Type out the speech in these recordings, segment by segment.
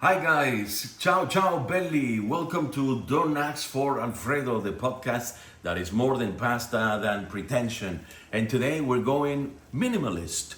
Hi guys, ciao ciao belli. Welcome to Don't Ask for Alfredo, the podcast that is more than pasta than pretension. And today we're going minimalist,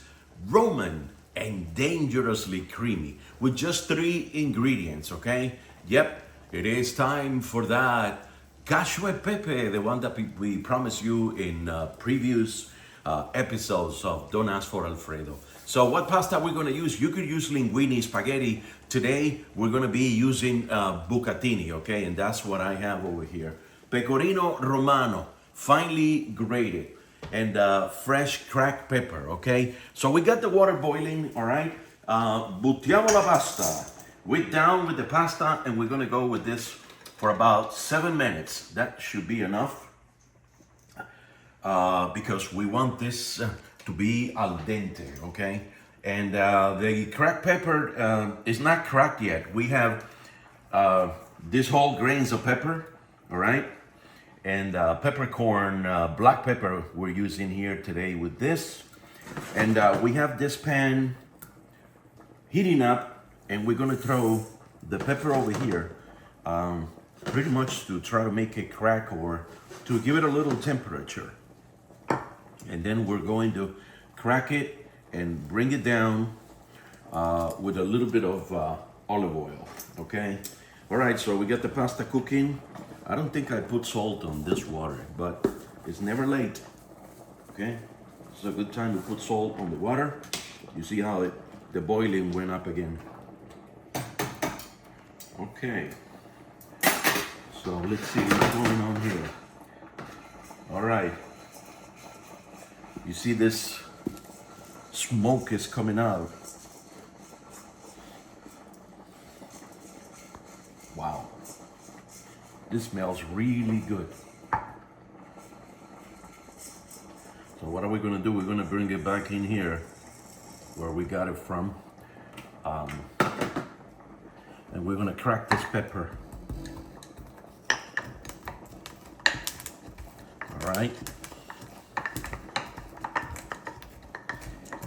Roman, and dangerously creamy with just three ingredients, okay? Yep, it is time for that Cacio e Pepe, the one that we promised you in previous episodes of Don't Ask for Alfredo. So what pasta we're going to use? You could use linguine, spaghetti. Today we're going to be using bucatini, okay? And that's what I have over here. Pecorino Romano, finely grated, and fresh cracked pepper, okay? So we got the water boiling, all right? Buttiamo la pasta. We're down with the pasta, and we're going to go with this for about 7 minutes. That should be enough. Because we want this to be al dente, okay? And the cracked pepper is not cracked yet. We have these whole grains of pepper, all right? And peppercorn, black pepper we're using here today with this. And we have this pan heating up, and we're gonna throw the pepper over here, pretty much to try to make it crack or to give it a little temperature. And then we're going to crack it and bring it down with a little bit of olive oil, okay? All right, so we got the pasta cooking. I don't think I put salt on this water, but it's never late, okay? It's a good time to put salt on the water. You see how the boiling went up again. Okay, so let's see what's going on here. All right. You see this smoke is coming out. Wow. This smells really good. So what are we gonna do? We're gonna bring it back in here where we got it from. And we're gonna crack this pepper. All right.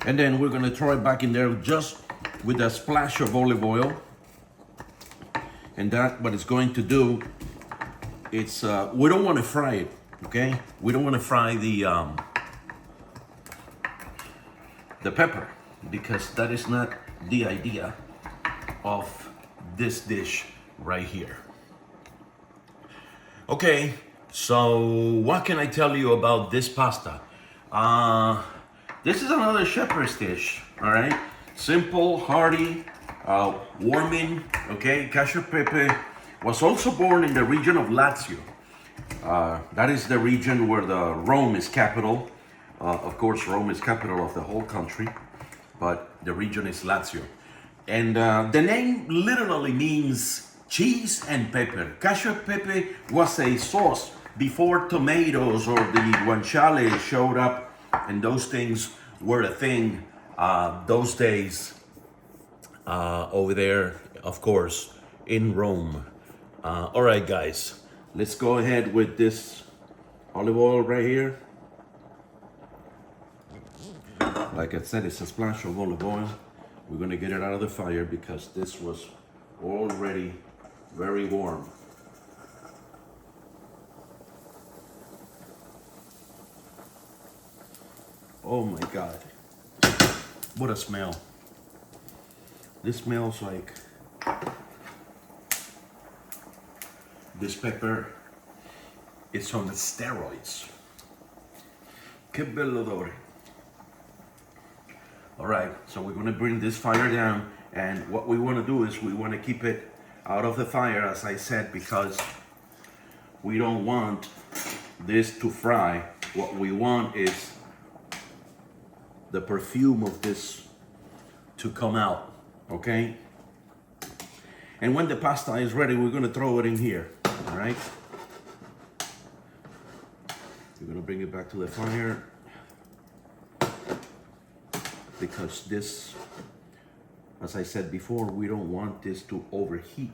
And then we're gonna throw it back in there just with a splash of olive oil. And that, what it's going to do, it's, we don't wanna fry it, okay? We don't wanna fry the pepper, because that is not the idea of this dish right here. Okay, so what can I tell you about this pasta? This is another shepherd's dish, all right? Simple, hearty, warming, okay? Cacio Pepe was also born in the region of Lazio. That is the region where the Rome is capital. Of course, Rome is capital of the whole country, but the region is Lazio. And the name literally means cheese and pepper. Cacio Pepe was a sauce before tomatoes or the guanciale showed up, and those things were a thing those days over there, of course, in Rome. All right, guys, let's go ahead with this olive oil right here. Like I said, it's a splash of olive oil. We're gonna get it out of the fire because this was already very warm. Oh my God, what a smell. This smells like this pepper is on the steroids. Que bello odore. All right, so we're gonna bring this fire down, and what we wanna do is we wanna keep it out of the fire, as I said, because we don't want this to fry. What we want is the perfume of this to come out, okay? And when the pasta is ready, we're gonna throw it in here, all right? We're gonna bring it back to the fire because this, as I said before, we don't want this to overheat.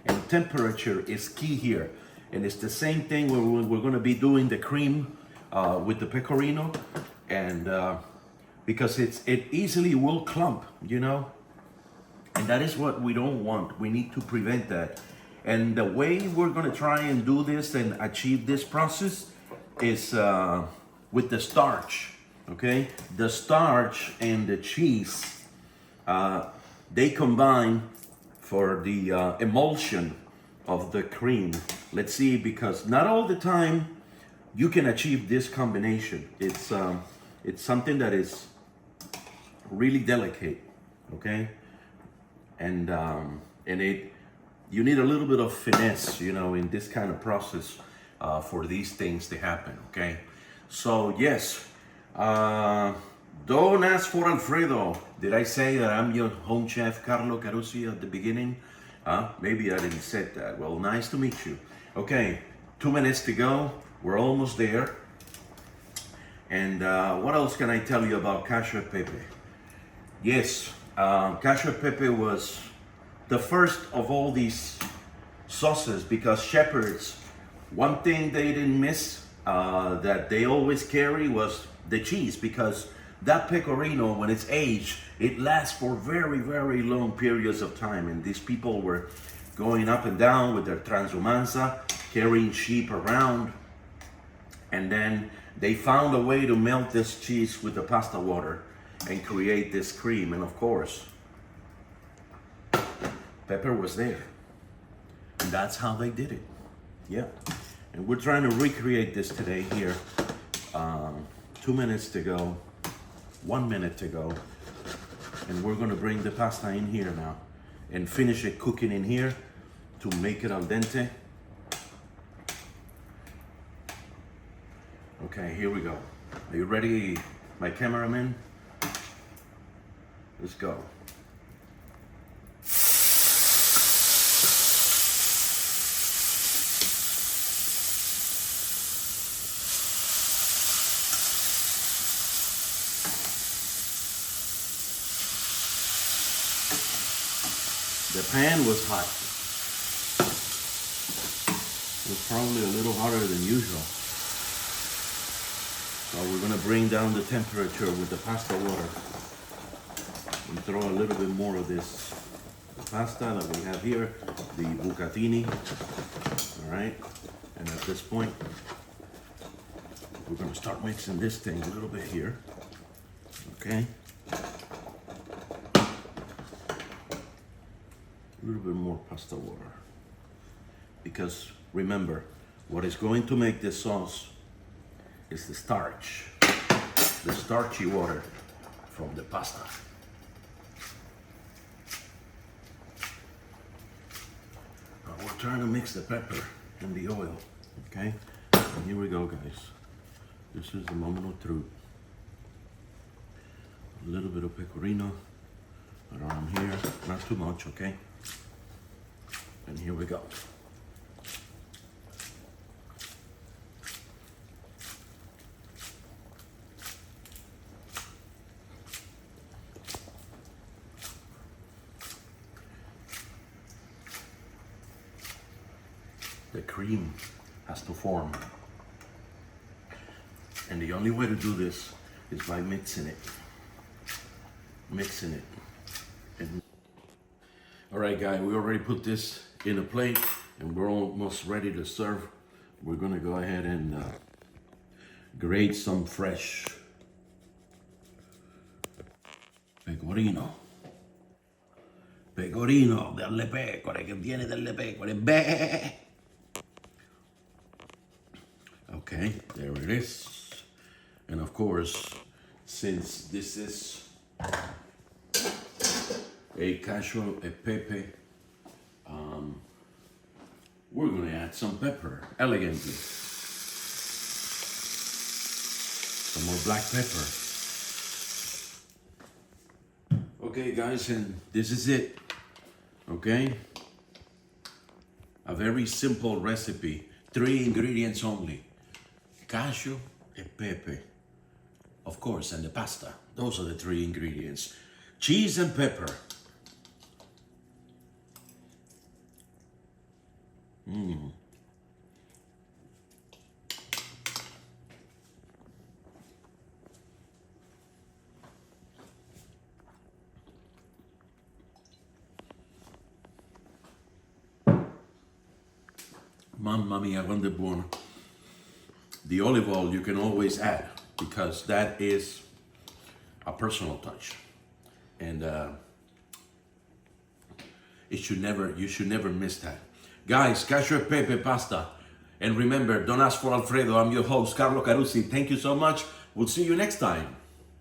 And temperature is key here. And it's the same thing when we're gonna be doing the cream with the pecorino. and because it easily will clump, you know, and that is what we don't want. We need to prevent that. And the way we're going to try and do this and achieve this process is with the starch. Okay, the starch and the cheese, they combine for the emulsion of the cream. Let's see, because not all the time you can achieve this combination. It's something that is really delicate, okay, and it, you need a little bit of finesse, you know, in this kind of process for these things to happen. Okay, so yes. Don't ask for Alfredo. Did I say that I'm your home chef, Carlo Carusi, at the beginning? Maybe I didn't say that. Well, nice to meet you. Okay, 2 minutes to go. We're almost there. And what else can I tell you about Cacio e Pepe? Yes, Cacio e Pepe was the first of all these sauces, because shepherds, one thing they didn't miss that they always carry was the cheese, because that pecorino, when it's aged, it lasts for very, very long periods of time. And these people were going up and down with their transumanza, carrying sheep around, and then they found a way to melt this cheese with the pasta water and create this cream. And of course, pepper was there, and that's how they did it. Yeah, and we're trying to recreate this today here. 2 minutes to go, 1 minute to go, and we're gonna bring the pasta in here now and finish it cooking in here to make it al dente. Okay, here we go. Are you ready, my cameraman? Let's go. The pan was hot. It was probably a little hotter than usual. So we're gonna bring down the temperature with the pasta water and throw a little bit more of this pasta that we have here, the bucatini. All right, and at this point, we're gonna start mixing this thing a little bit here. Okay. A little bit more pasta water, because remember, what is going to make this sauce is the starch, the starchy water from the pasta. Now we're trying to mix the pepper and the oil. Okay, and here we go, guys. This is the moment of truth. A little bit of pecorino around here, not too much, okay? And here we go. The cream has to form. And the only way to do this is by mixing it. Mixing it. And all right, guys, we already put this in a plate and we're almost ready to serve. We're gonna go ahead and grate some fresh pecorino. Pecorino delle pecore, che viene dalle pecore. Beh. Okay, there it is. And of course, since this is a Cacio e Pepe, we're gonna add some pepper, elegantly. Some more black pepper. Okay, guys, and this is it, okay? A very simple recipe, 3 ingredients only. Cacio e Pepe, of course, and the pasta. Those are the 3 ingredients. Cheese and pepper. Mamma mia, quanto è buono. The olive oil you can always add because that is a personal touch. And you should never miss that. Guys, Cacio e Pepe pasta. And remember, don't ask for Alfredo. I'm your host, Carlo Carusi. Thank you so much. We'll see you next time.